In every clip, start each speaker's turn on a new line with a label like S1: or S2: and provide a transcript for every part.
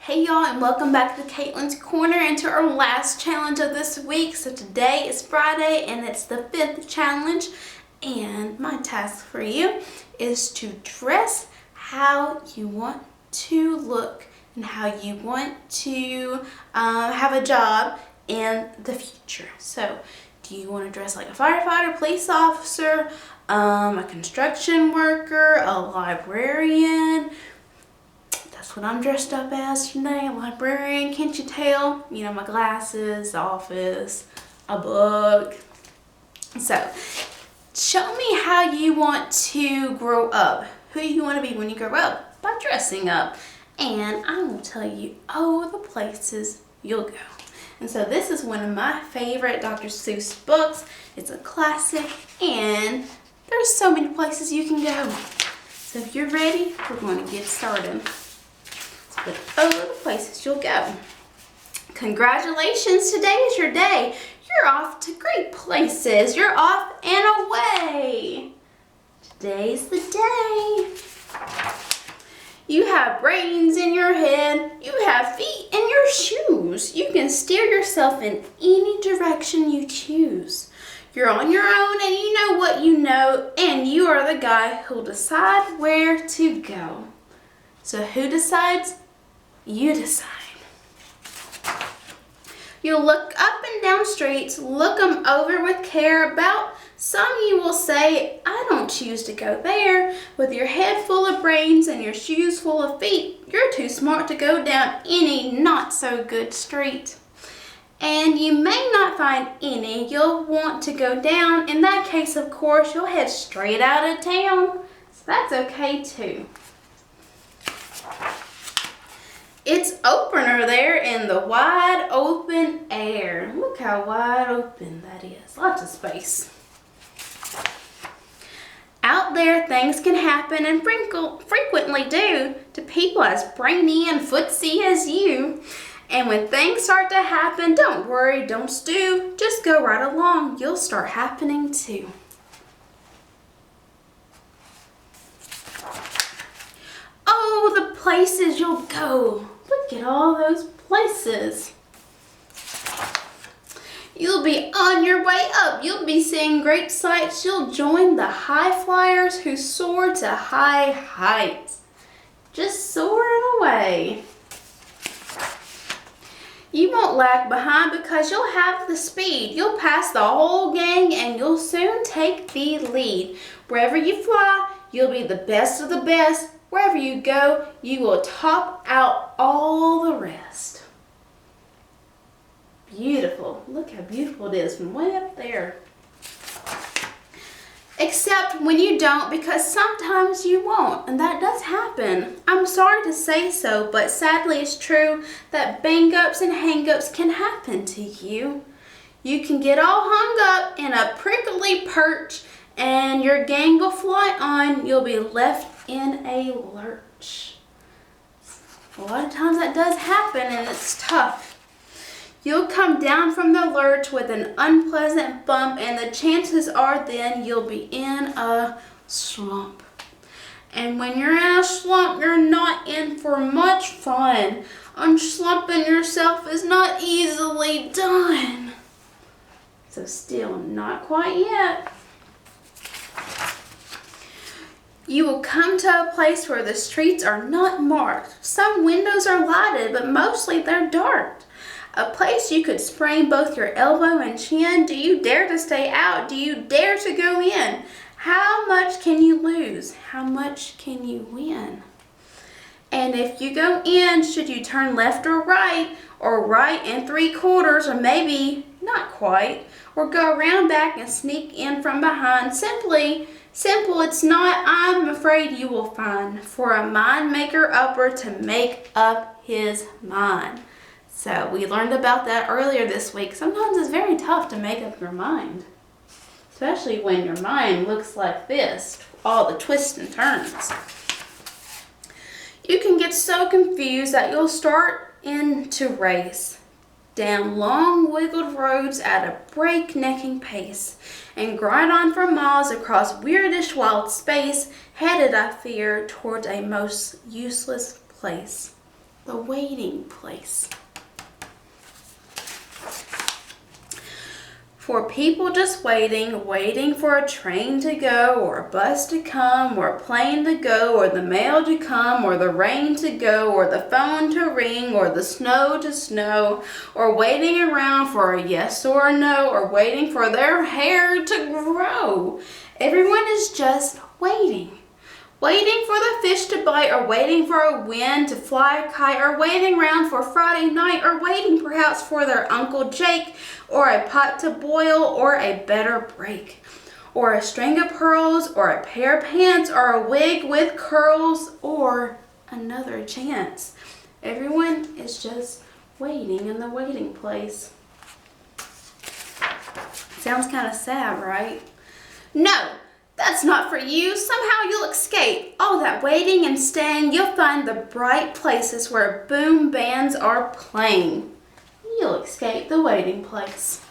S1: Hey y'all, and welcome back to Caitlyn's Corner and to our last challenge of this week. So today is Friday and it's the 5th challenge, and my task for you is to dress how you want to look and how you want to have a job in the future. So do you want to dress like a firefighter, police officer, a construction worker, a librarian? That's what I'm dressed up as today, a librarian, can't you tell? You know, my glasses, the office, a book. So, show me how you want to grow up, who you want to be when you grow up by dressing up. And I will tell you all the places you'll go. And so this is one of my favorite Dr. Seuss books. It's a classic and there's so many places you can go. So if you're ready, we're going to get started. But oh, the places you'll go. Congratulations, today is your day. You're off to great places. You're off and away. Today's the day. You have brains in your head. You have feet in your shoes. You can steer yourself in any direction you choose. You're on your own and you know what you know, and you are the guy who'll decide where to go. So who decides? You decide. You'll look up and down streets, look them over with care. About some you will say, I don't choose to go there. With your head full of brains and your shoes full of feet, you're too smart to go down any not so good street. And you may not find any you'll want to go down. In that case, of course, you'll head straight out of town. So that's okay too. It's opener there in the wide open air. Look how wide open that is. Lots of space. Out there things can happen and frequently do to people as brainy and footsy as you. And when things start to happen, don't worry, don't stew. Just go right along. You'll start happening too. Oh, the places you'll go. Look at all those places. You'll be on your way up. You'll be seeing great sights. You'll join the high flyers who soar to high heights. Just soaring away. You won't lag behind because you'll have the speed. You'll pass the whole gang and you'll soon take the lead. Wherever you fly, you'll be the best of the best. Wherever you go, you will top out all the rest. Beautiful. Look how beautiful it is from way up there. Except when you don't, because sometimes you won't, and that does happen. I'm sorry to say so, but sadly it's true that bang-ups and hang-ups can happen to you. You can get all hung up in a prickly perch and your gang will fly on. You'll be left in a lurch. A lot of times that does happen and it's tough. You'll come down from the lurch with an unpleasant bump, and the chances are then you'll be in a slump. And when you're in a slump, you're not in for much fun. Unslumping yourself is not easily done. So still not quite yet. You will come to a place where the streets are not marked. Some windows are lighted, but mostly they're dark. A place you could sprain both your elbow and chin. Do you dare to stay out? Do you dare to go in? How much can you lose? How much can you win? And if you go in, should you turn left or right and 3/4, or maybe not quite, or go around back and sneak in from behind? Simple, it's not. I'm afraid you will find for a mind maker upper to make up his mind. So we learned about that earlier this week. Sometimes it's very tough to make up your mind, especially when your mind looks like this, all the twists and turns. You can get so confused that you'll start to race down long wiggled roads at a breaknecking pace and grind on for miles across weirdish wild space, headed, I fear, towards a most useless place. the waiting place. For people just waiting for a train to go, or a bus to come, or a plane to go, or the mail to come, or the rain to go, or the phone to ring, or the snow to snow, or waiting around for a yes or a no, or waiting for their hair to grow. Everyone is just waiting. Waiting for the fish to bite, or waiting for a wind to fly a kite, or waiting around for Friday night, or waiting perhaps for their Uncle Jake, or a pot to boil, or a better break, or a string of pearls, or a pair of pants, or a wig with curls, or another chance. Everyone is just waiting in the waiting place. Sounds kind of sad, right? No! That's not for you. Somehow you'll escape all that waiting and staying. You'll find the bright places where boom bands are playing. You'll escape the waiting place.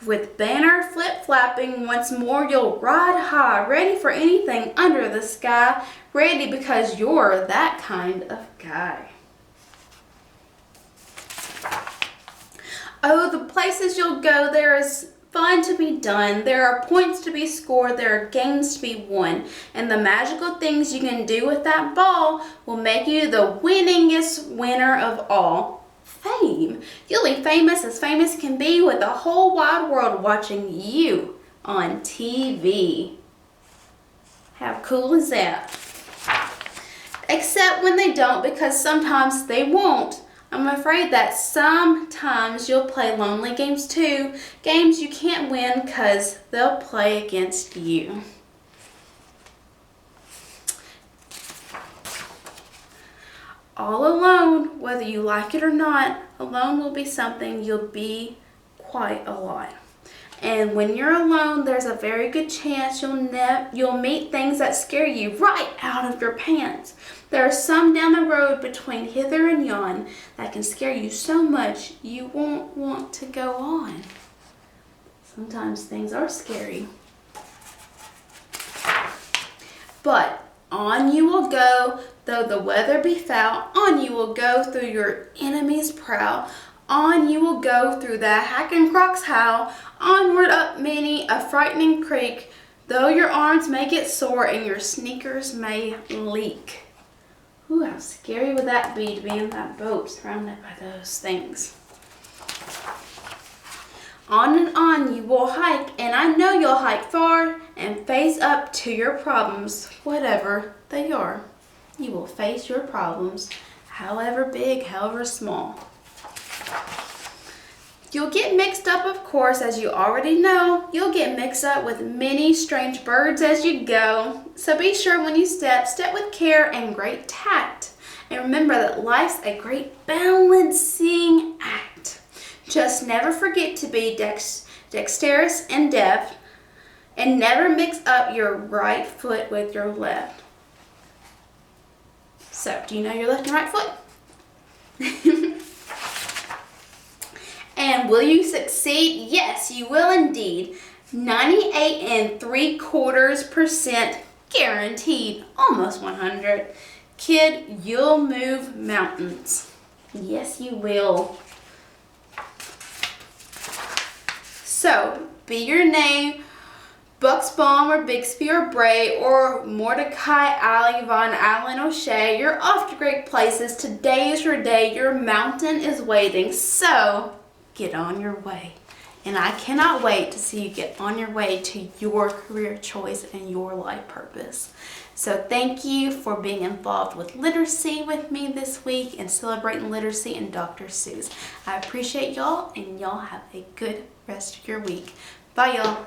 S1: With banner flip-flapping once more, you'll ride high, ready for anything under the sky, ready because you're that kind of guy. Oh, the places you'll go, there is fun to be done. There are points to be scored. There are games to be won. And the magical things you can do with that ball will make you the winningest winner of all. Fame. You'll be famous as famous can be, with the whole wide world watching you on TV. How cool is that? Except when they don't, because sometimes they won't. I'm afraid that sometimes you'll play lonely games too. Games you can't win because they'll play against you. All alone, whether you like it or not, alone will be something you'll be quite a lot. And when you're alone, there's a very good chance you'll meet things that scare you right out of your pants. There are some down the road between hither and yon that can scare you so much you won't want to go on. Sometimes things are scary. But on you will go, though the weather be foul. On you will go through your enemy's prow. On you will go through the hack and croc's howl. Onward up many a frightening creek, though your arms may get sore and your sneakers may leak. Ooh, how scary would that be to be in that boat surrounded by those things. On and on you will hike, and I know you'll hike far and face up to your problems, whatever they are. You will face your problems, however big, however small. You'll get mixed up, of course, as you already know. You'll get mixed up with many strange birds as you go. So be sure when you step with care and great tact. And remember that life's a great balancing act. Just never forget to be dexterous and deft, and never mix up your right foot with your left. So, do you know your left and right foot? And will you succeed? Yes, you will indeed. 98.75% guaranteed. Almost 100. Kid, you'll move mountains. Yes, you will. So, be your name Bucksbaum or Bixby or Bray or Mordecai Alley Von Allen O'Shea. You're off to great places. Today is your day. Your mountain is waiting. So, get on your way. And I cannot wait to see you get on your way to your career choice and your life purpose. So thank you for being involved with literacy with me this week and celebrating literacy and Dr. Seuss. I appreciate y'all, and y'all have a good rest of your week. Bye, y'all.